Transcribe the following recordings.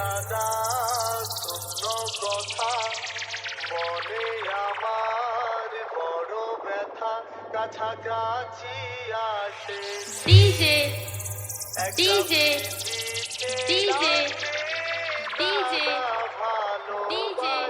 সাদা শূন্য কথা মনে আমার বড় ব্যথা কাছাকাছি আসে DJ DJ DJ DJ DJ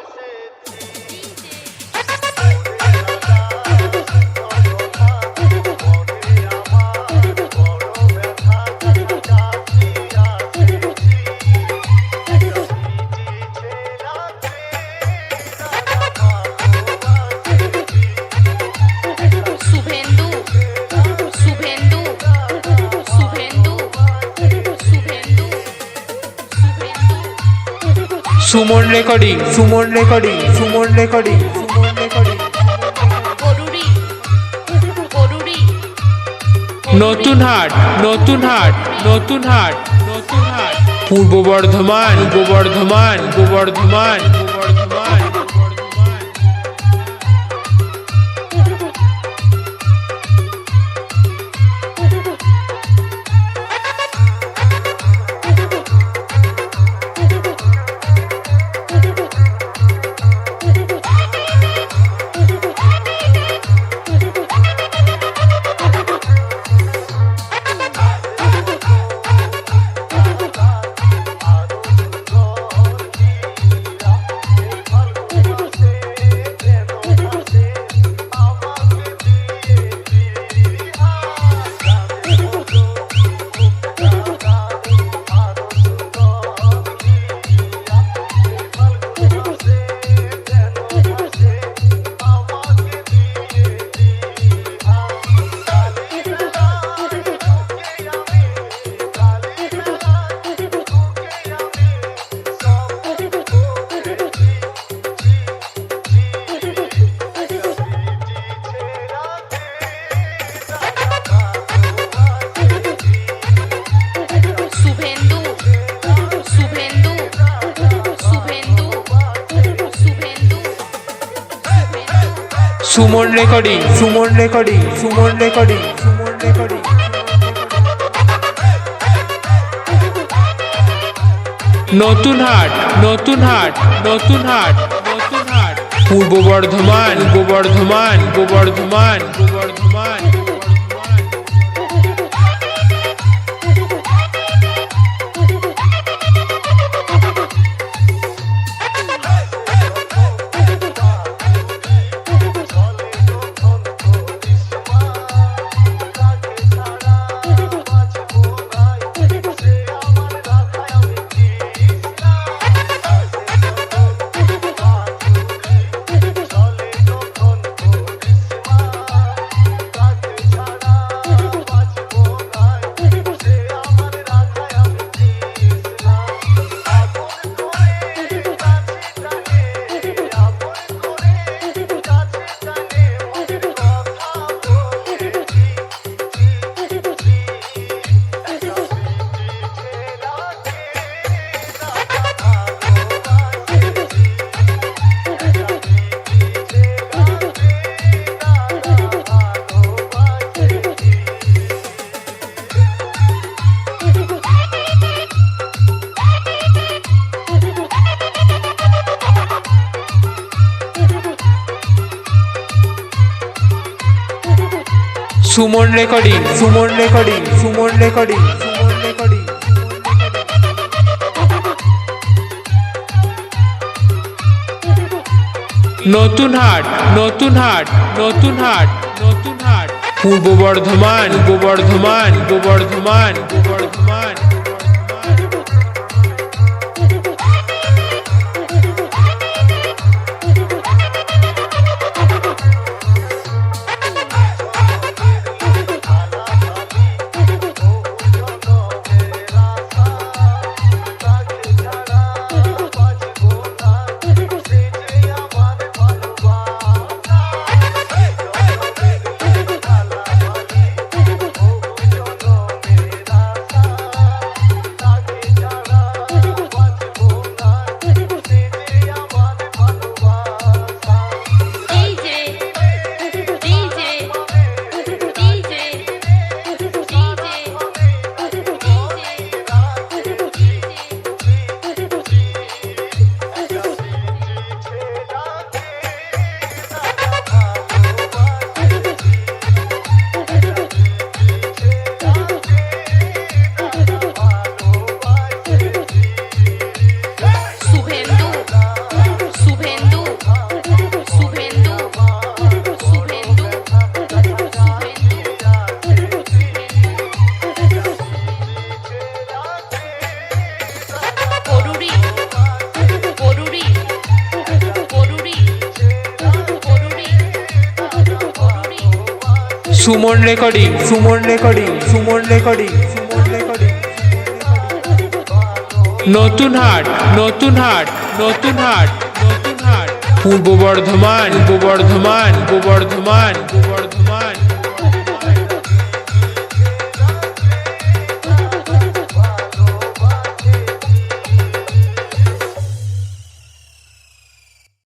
Shubhendu Shubhendu Shubhendu Shubhendu Suman recording Suman recording Suman recording Suman recording গরুড়ি গরুড়ি নতুন হাট নতুন হাট নতুন হাট নতুন হাট পূর্ব বর্ধমান পূর্ব বর্ধমান পূর্ব বর্ধমান পূর্ব Bardhaman Suvendu Shubhendu Shubhendu Shubhendu Suman recording Suman recording Suman recording Suman recording নতুন হাট নতুন হাট নতুন হাট নতুন হাট পূর্ব বর্ধমান পূর্ব বর্ধমান পূর্ব বর্ধমান পূর্ব Bardhaman Suman recording Suman recording Suman recording Suman recording নতুন হাট নতুন হাট নতুন হাট নতুন হাট পূর্ব বর্ধমান পূর্ব বর্ধমান পূর্ব বর্ধমান পূর্ব Bardhaman Suman recording Suman recording Suman recording Suman recording নতুন হাট নতুন হাট নতুন হাট নতুন হাট পূর্ব বর্ধমান পূর্ব বর্ধমান পূর্ব বর্ধমান